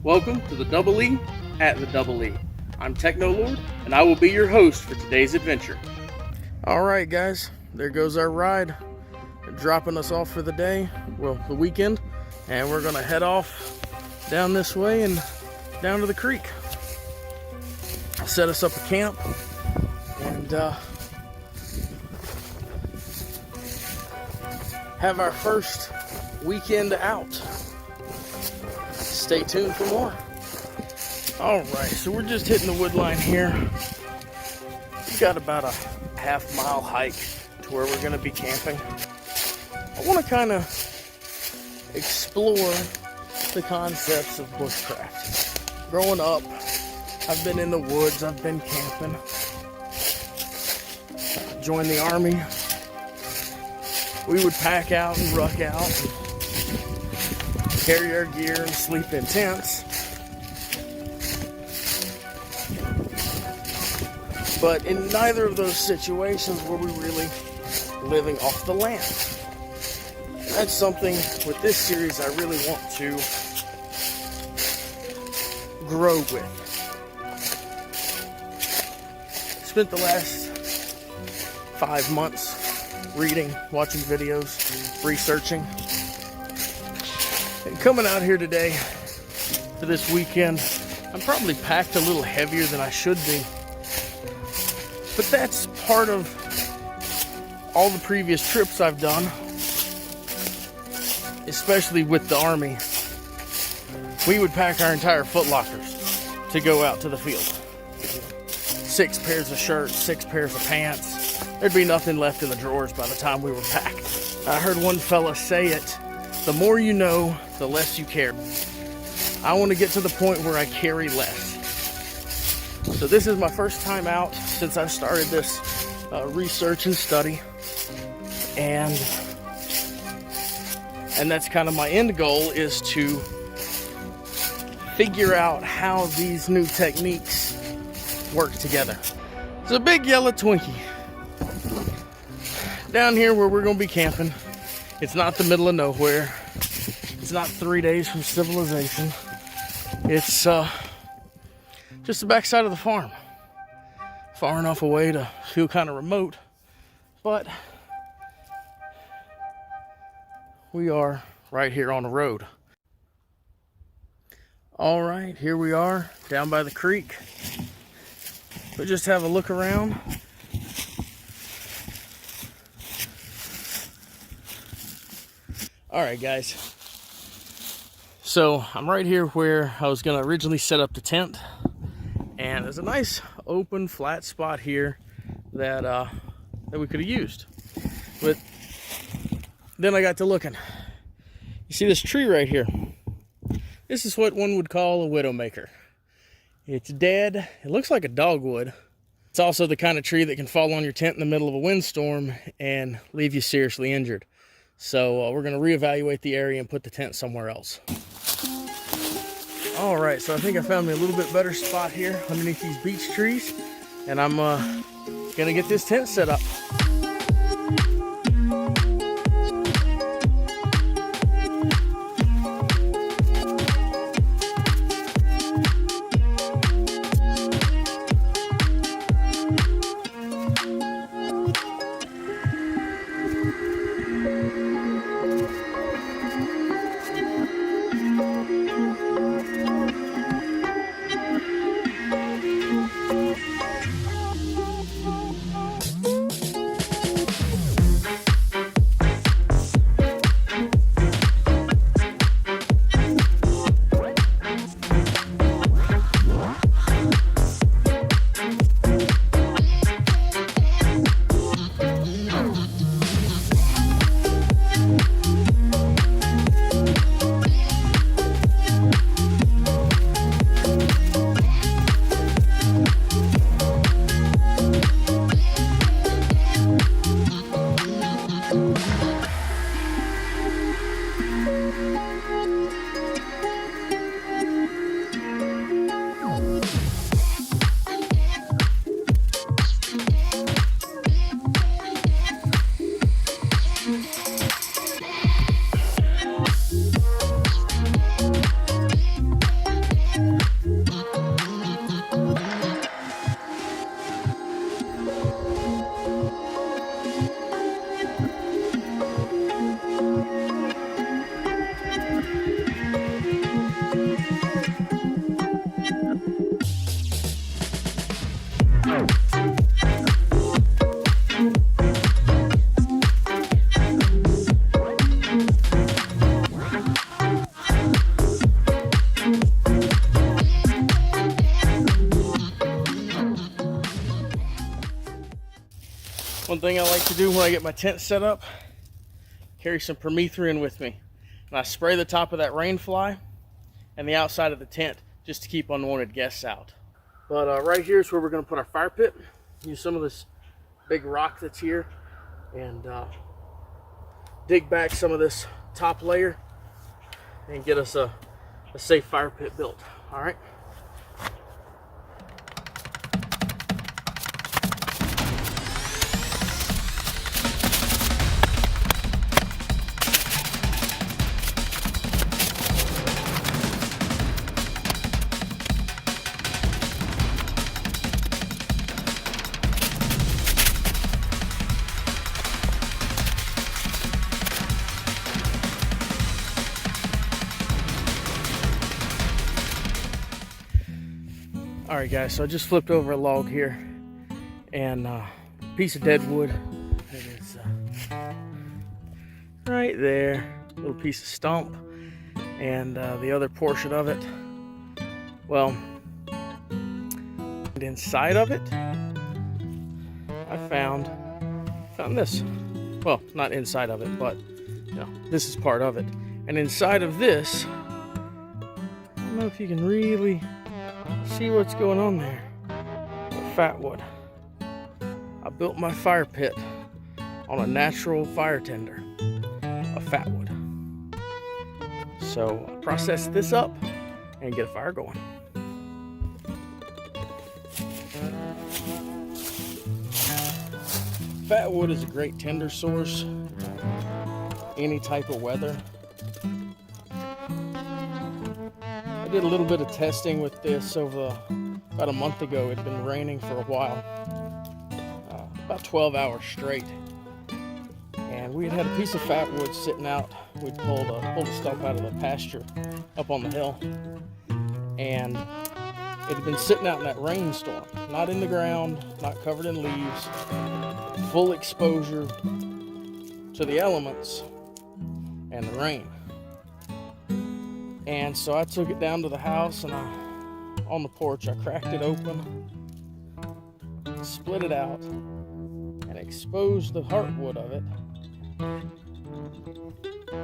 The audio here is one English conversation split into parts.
Welcome to the Double E at the Double E. I'm Techno Lord, and I will be your host for today's adventure. Alright guys, there goes our ride. They're dropping us off for the day, well, the weekend, and we're going to head off down this way and down to the creek. Set us up a camp, and have our first weekend out. Stay tuned for more. Alright, so we're just hitting the wood line here. We've got about a half-mile hike to where we're going to be camping. I want to kind of explore the concepts of bushcraft. Growing up, I've been in the woods, I've been camping. Joined the army. We would pack out and ruck out, and carry our gear and sleep in tents. But in neither of those situations were we really living off the land. That's something with this series I really want to grow with. Spent the last 5 months reading, watching videos, researching. And coming out here today for this weekend, I'm probably packed a little heavier than I should be. But that's part of all the previous trips I've done, especially with the Army. We would pack our entire footlockers to go out to the field. 6 pairs of shirts, 6 pairs of pants. There'd be nothing left in the drawers by the time we were packed. I heard one fella say it, the more you know, the less you care. I want to get to the point where I carry less. So this is my first time out since I started this research and study. And that's kind of my end goal, is to figure out how these new techniques work together. It's a big yellow Twinkie. Down here where we're going to be camping, it's not the middle of nowhere. It's not 3 days from civilization. It's just the backside of the farm. Far enough away to feel kind of remote, but we are right here on the road. All right, here we are down by the creek. We'll just have a look around. All right, guys. So I'm right here where I was going to originally set up the tent. And there's a nice open flat spot here that we could have used. But then I got to looking. You see this tree right here? This is what one would call a widowmaker. It's dead. It looks like a dogwood. It's also the kind of tree that can fall on your tent in the middle of a windstorm and leave you seriously injured. So we're going to reevaluate the area and put the tent somewhere else. All right, so I think I found me a little bit better spot here underneath these beech trees, and I'm gonna get this tent set up. One thing I like to do when I get my tent set up, carry some permethrin with me. And I spray the top of that rain fly and the outside of the tent just to keep unwanted guests out. But right here is where we're going to put our fire pit. Use some of this big rock that's here and dig back some of this top layer and get us a safe fire pit built. All right. All right, guys, so I just flipped over a log here and a piece of dead wood. It is right there, a little piece of stump, and the other portion of it, well, and inside of it, I found this. Well, not inside of it, but you know, this is part of it. And inside of this, I don't know if you can really see what's going on there. Fat wood. I built my fire pit on a natural fire tender of fat wood. So I process this up and get a fire going. Fat wood is a great tinder source, any type of weather. I did a little bit of testing with this over about a month ago. It had been raining for a while, about 12 hours straight, and we had a piece of fat wood sitting out. We'd pulled a stump out of the pasture up on the hill, and it had been sitting out in that rainstorm, not in the ground, not covered in leaves, full exposure to the elements and the rain. And so I took it down to the house, and on the porch I cracked it open, split it out, and exposed the heartwood of it,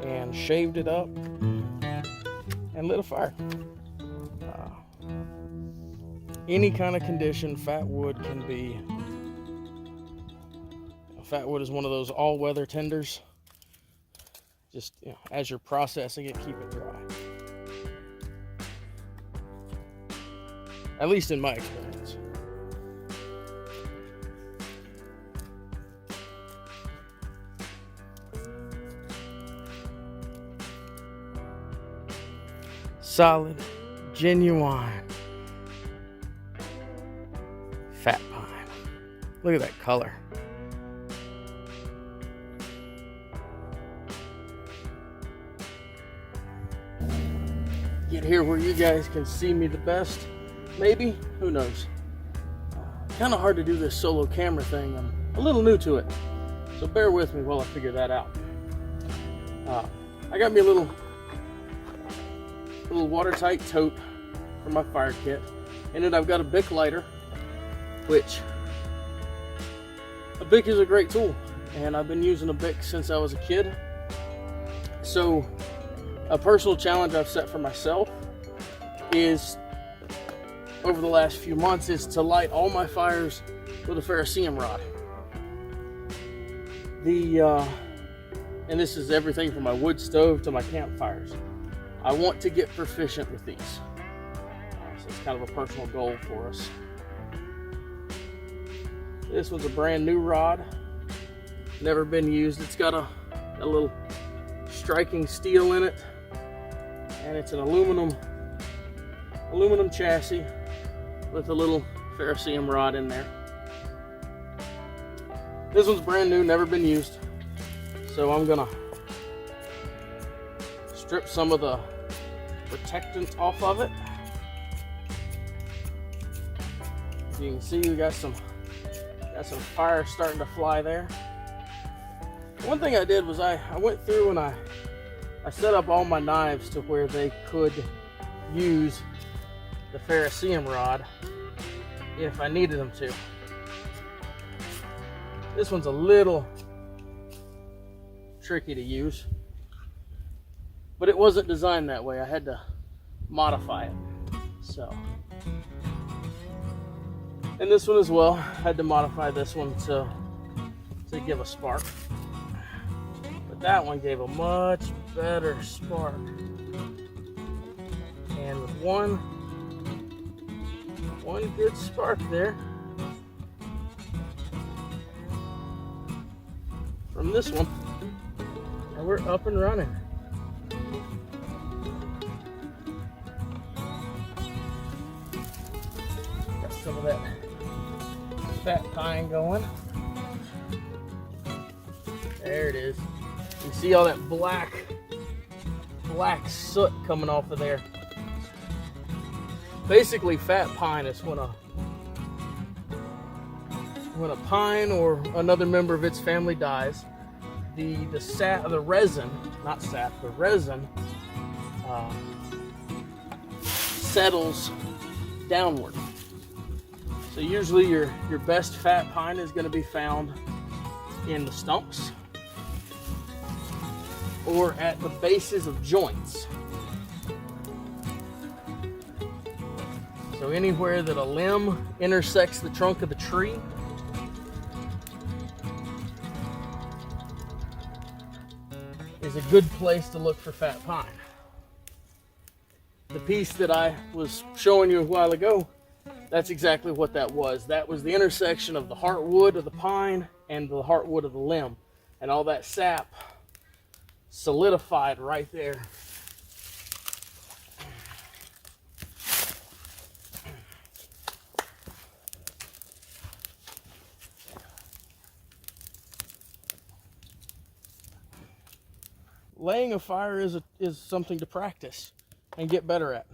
and shaved it up and lit a fire. Any kind of condition, fat wood can be. Fat wood is one of those all-weather tenders. Just, you know, as you're processing it, keep it dry. At least in my experience. Solid, genuine fat pine. Look at that color. Get here where you guys can see me the best. Maybe, who knows. Kind of hard to do this solo camera thing. I'm a little new to it, so bear with me while I figure that out. I got me a little watertight tote for my fire kit. In it I've got a Bic lighter, which a Bic is a great tool, and I've been using a Bic since I was a kid. So a personal challenge I've set for myself is, over the last few months, is to light all my fires with a ferrocerium rod. And this is everything from my wood stove to my campfires. I want to get proficient with these. So it's kind of a personal goal for us. This was a brand new rod, never been used. It's got a little striking steel in it, and it's an aluminum chassis with a little ferrocerium rod in there. This one's brand new, never been used. So I'm gonna strip some of the protectant off of it. As you can see, we got some fire starting to fly there. One thing I did was I went through and I set up all my knives to where they could use the ferrocerium rod if I needed them to. This one's a little tricky to use, but it wasn't designed that way. I had to modify it. So, and this one as well, had to modify this one to give a spark. But that one gave a much better spark. And with one good spark there from this one, and we're up and running. Got some of that fat pine going. There it is. You see all that black soot coming off of there. Basically, fat pine is when a pine or another member of its family dies, the resin settles downward. So usually your best fat pine is going to be found in the stumps or at the bases of joints. So anywhere that a limb intersects the trunk of the tree, is a good place to look for fat pine. The piece that I was showing you a while ago, that's exactly what that was. That was the intersection of the heartwood of the pine and the heartwood of the limb. And all that sap solidified right there. Laying a fire is something to practice and get better at.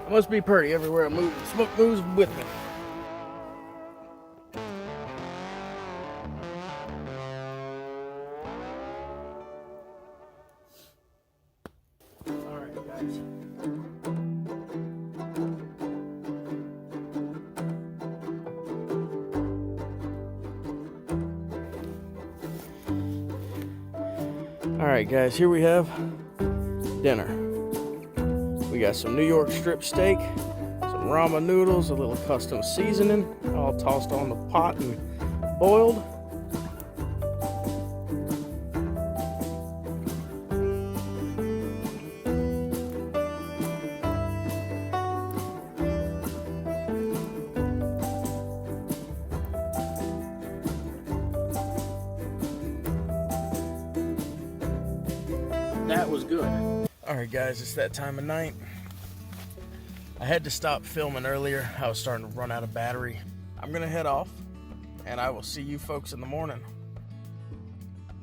It must be pretty everywhere I move. Smoke moves with me. All right, guys. All right, guys, here we have dinner. We got some New York strip steak, some ramen noodles, a little custom seasoning, all tossed on the pot and boiled. That was good. All right, guys, it's that time of night. I had to stop filming earlier. I was starting to run out of battery. I'm gonna head off, and I will see you folks in the morning.